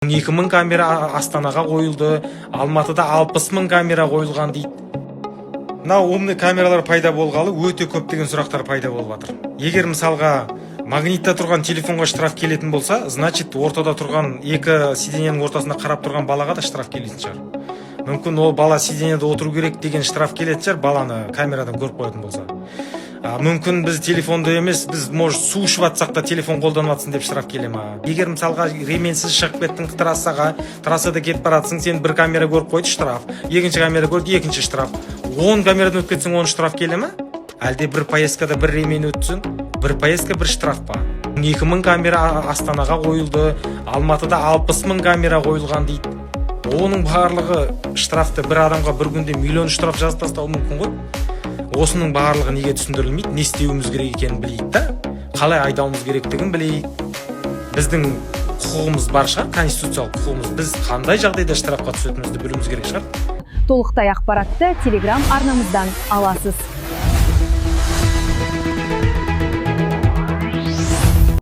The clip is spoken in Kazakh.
2000 камера Астанаға қойылды, Алматыда 60 000 камера қойылған дейді. Мына умный камералар пайда болғалы өте көптеген сұрақтар пайда болып жатыр. Егер мысалға магнитта тұрған телефонға штраф келетін болса, значит ортада тұрған екі сиденьенің ортасында қарап тұрған балаға да штраф келетін шығар. Мүмкін ол бала сиденьеде отыру керек деген штраф келетін шығар, баланы камерадан көріп қоятын болса. Мүмкін біз телефонды емес, біз может су ішіп жатсақ та телефон қолданып жатсың деп штраф келе ма? Егер мысалға ременсіз шығып кеттің трассада кетіп баратсың, сен бір камера көріп қойды, штраф. Екінші камера көрді, екінші штраф. 10 камерадан өтіп кетсең, 10 штраф келе ма? Әлде бір поездкада бір ремен өтсін, бір поездка бір штраф па? 2000 камера Астанаға қойылды, Алматыда 60 000 камера қойылған дейді. Оның барлығы штрафты бір адамға бір күнде миллион штраф жазып тастауы мүмкін ғой. Осының барлығы неге түсіндірілмейді, не істеуіміз керек екенін білейік та, қалай айдауымыз керектігін білейік. Біздің құқығымыз бар шығар, конституциялық құқығымыз. Біз қандай жағдайда штрафқа түсетінімізді білуіміз керек шығар. Толықтай ақпаратты Telegram арнамыздан аласыз.